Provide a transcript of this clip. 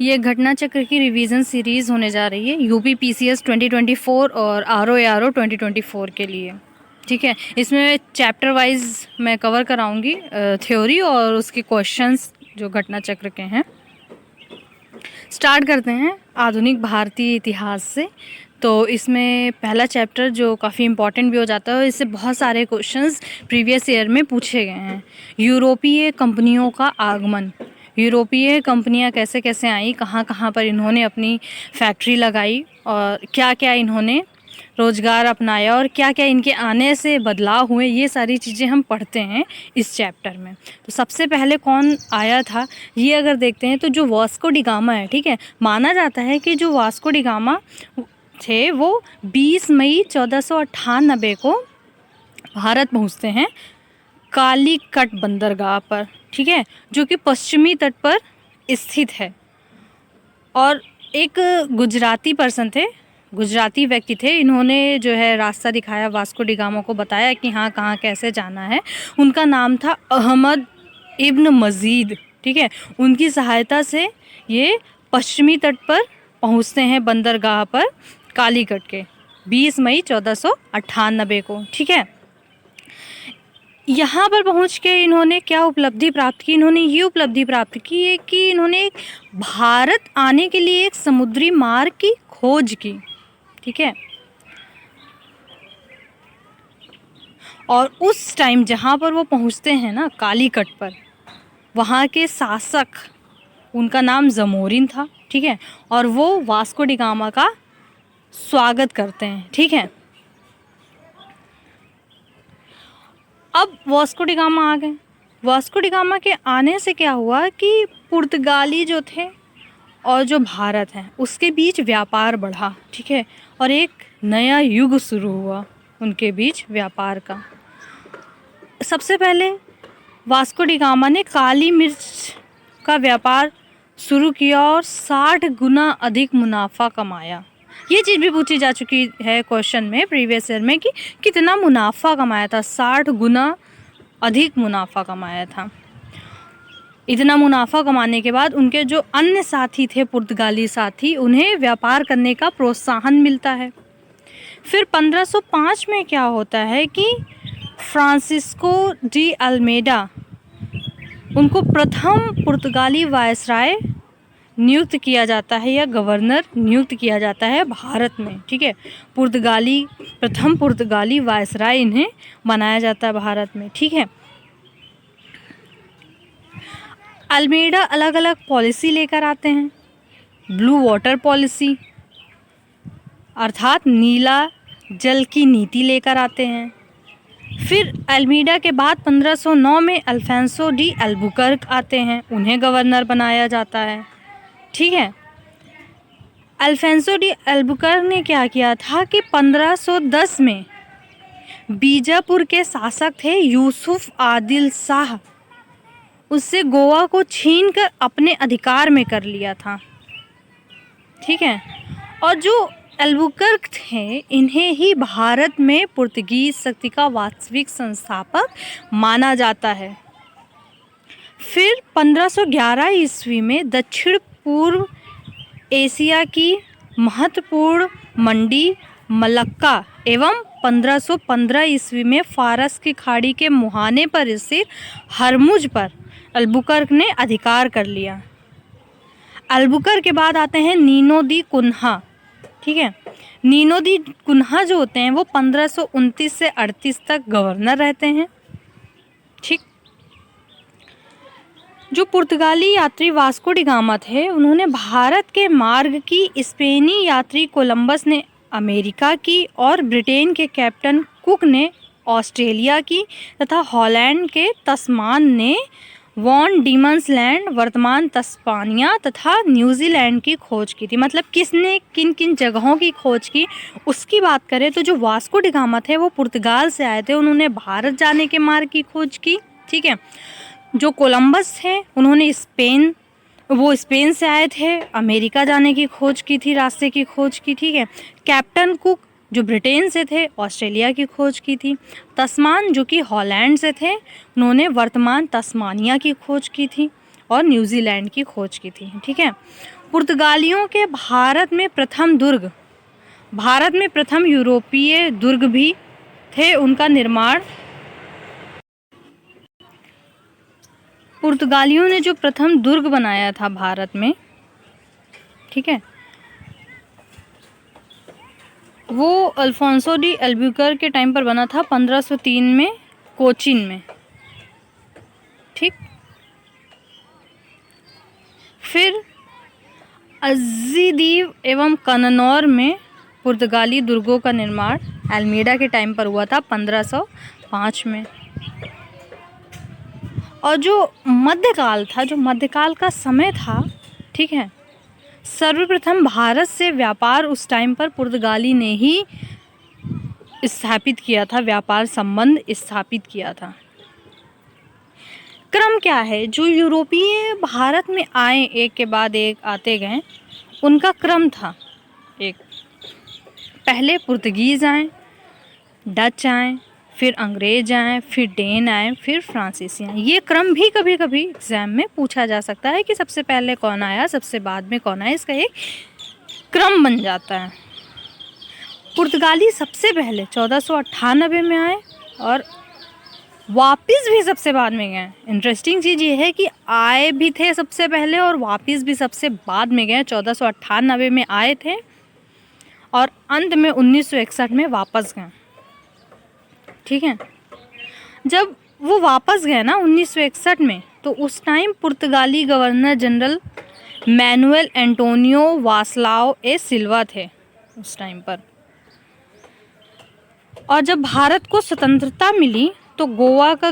ये घटना चक्र की रिवीजन सीरीज़ होने जा रही है यूपी पीसीएस 2024 और आरओ 2024 के लिए। ठीक है, इसमें चैप्टर वाइज मैं कवर कराऊंगी थ्योरी और उसके क्वेश्चंस जो घटना चक्र के हैं। स्टार्ट करते हैं आधुनिक भारतीय इतिहास से। तो इसमें पहला चैप्टर जो काफ़ी इम्पॉर्टेंट भी हो जाता है, इससे बहुत सारे क्वेश्चंस प्रीवियस ईयर में पूछे गए हैं। यूरोपीय कंपनियों का आगमन, यूरोपीय कंपनियां कैसे कैसे आई, कहाँ कहाँ पर इन्होंने अपनी फैक्ट्री लगाई और क्या क्या इन्होंने रोज़गार अपनाया और क्या क्या इनके आने से बदलाव हुए, ये सारी चीज़ें हम पढ़ते हैं इस चैप्टर में। तो सबसे पहले कौन आया था ये अगर देखते हैं तो जो वास्को डी गामा है, ठीक है, माना जाता है कि जो वास्को डी गामा थे वो 20 मई 1498 को भारत पहुंचते हैं कालीकट बंदरगाह पर, ठीक है, जो कि पश्चिमी तट पर स्थित है। और एक गुजराती पर्सन थे, गुजराती व्यक्ति थे, इन्होंने जो है रास्ता दिखाया, वास्को डी गामा को बताया कि हाँ कहाँ कैसे जाना है। उनका नाम था अहमद इब्न मजीद, ठीक है। उनकी सहायता से ये पश्चिमी तट पर पहुँचते हैं बंदरगाह पर कालीकट के 20 मई 1498 को, ठीक है। यहाँ पर पहुँच के इन्होंने क्या उपलब्धि प्राप्त की? इन्होंने ये उपलब्धि प्राप्त की है कि इन्होंने भारत आने के लिए एक समुद्री मार्ग की खोज की, ठीक है। और उस टाइम जहाँ पर वो पहुँचते हैं ना कालीकट पर, वहाँ के शासक, उनका नाम जमोरिन था, ठीक है, और वो वास्को डी गामा का स्वागत करते हैं, ठीक है। अब वास्को डी गामा आ गए। वास्को डी गामा के आने से क्या हुआ कि पुर्तगाली जो थे और जो भारत है उसके बीच व्यापार बढ़ा, ठीक है, और एक नया युग शुरू हुआ उनके बीच व्यापार का। सबसे पहले वास्को डी गामा ने काली मिर्च का व्यापार शुरू किया और 60 गुना अधिक मुनाफा कमाया। ये चीज़ भी पूछी जा चुकी है क्वेश्चन में प्रीवियस ईयर में कि कितना मुनाफा कमाया था। 60 गुना अधिक मुनाफा कमाया था। इतना मुनाफा कमाने के बाद उनके जो अन्य साथी थे, पुर्तगाली साथी, उन्हें व्यापार करने का प्रोत्साहन मिलता है। फिर 1505 में क्या होता है कि फ्रांसिस्को डी अल्मेडा, उनको प्रथम पुर्तगाली वायसराय नियुक्त किया जाता है या गवर्नर नियुक्त किया जाता है भारत में, ठीक है। प्रथम पुर्तगाली वायसराय इन्हें बनाया जाता है भारत में, ठीक है। अल्मेडा अलग अलग पॉलिसी लेकर आते हैं। ब्लू वाटर पॉलिसी अर्थात नीला जल की नीति लेकर आते हैं। फिर अल्मेडा के बाद 1509 में अल्फांसो डी अल्बुकर्क आते हैं, उन्हें गवर्नर बनाया जाता है, ठीक है। अल्फांसो डी अल्बुकर्क ने क्या किया था कि 1510 में बीजापुर के शासक थे यूसुफ आदिल शाह, उससे गोवा को छीनकर अपने अधिकार में कर लिया था, ठीक है। और जो अल्बुकर्क थे, इन्हें ही भारत में पुर्तगीज शक्ति का वास्तविक संस्थापक माना जाता है। फिर 1511 ईस्वी में दक्षिण पूर्व एशिया की महत्वपूर्ण मंडी मलक्का एवं 1515 ईस्वी में फारस की खाड़ी के मुहाने पर स्थित हरमुज पर अल्बुकर्क ने अधिकार कर लिया। अल्बुकर्क के बाद आते हैं नीनो दी कुन्हा, ठीक है। नीनो दी कुन्हा जो होते हैं वो 1529 से 38 तक गवर्नर रहते हैं, ठीक। जो पुर्तगाली यात्री वास्को डी गामा थे, उन्होंने भारत के मार्ग की स्पेनी यात्री कोलंबस ने अमेरिका की और ब्रिटेन के कैप्टन कुक ने ऑस्ट्रेलिया की तथा हॉलैंड के तस्मान ने वॉन डीमंस लैंड वर्तमान तस्मानिया तथा न्यूजीलैंड की खोज की थी। मतलब किसने किन किन जगहों की खोज की उसकी बात करें तो जो वास्को डी गामा थे वो पुर्तगाल से आए थे, उन्होंने भारत जाने के मार्ग की खोज की, ठीक है। जो कोलंबस थे उन्होंने स्पेन से आए थे, अमेरिका जाने की खोज की थी, रास्ते की खोज की, ठीक है। कैप्टन कुक जो ब्रिटेन से थे, ऑस्ट्रेलिया की खोज की थी। तस्मान जो कि हॉलैंड से थे, उन्होंने वर्तमान तस्मानिया की खोज की थी। और न्यूजीलैंड की खोज की थी। ठीक है। पुर्तगालियों के भारत में प्रथम यूरोपीय दुर्ग भी थे। उनका निर्माण पुर्तगालियों ने जो प्रथम दुर्ग बनाया था भारत में, ठीक है, वो अल्फोंसो डी एल्बुकर्क के टाइम पर बना था 1503 में कोचीन में। ठीक। फिर अज़ीदीव एवं कन्नौर में पुर्तगाली दुर्गों का निर्माण अल्मीडा के टाइम पर हुआ था 1505 में। और जो मध्यकाल का समय था, ठीक है, सर्वप्रथम भारत से व्यापार उस टाइम पर पुर्तगाली ने ही स्थापित किया था, व्यापार संबंध स्थापित किया था। क्रम क्या है? जो यूरोपीय भारत में आए, एक के बाद एक आते गए, उनका क्रम था। एक पहले पुर्तगीज़ आए, डच आए, फिर अंग्रेज आए, फिर डेन आए, फिर फ्रांसीसी आए। ये क्रम भी कभी कभी एग्जाम में पूछा जा सकता है कि सबसे पहले कौन आया, सबसे बाद में कौन आया। इसका एक क्रम बन जाता है। पुर्तगाली सबसे पहले 1498 में आए और वापस भी सबसे बाद में गए। इंटरेस्टिंग चीज़ ये है कि आए भी थे सबसे पहले और वापस भी सबसे बाद में गए। 1498 में आए थे और अंत में 1961 में वापस गए। ठीक है। जब वो वापस गए ना 1961 में, तो उस टाइम पुर्तगाली गवर्नर जनरल मैनुएल एंटोनियो वासलाओ ए सिल्वा थे उस टाइम पर। और जब भारत को स्वतंत्रता मिली तो गोवा का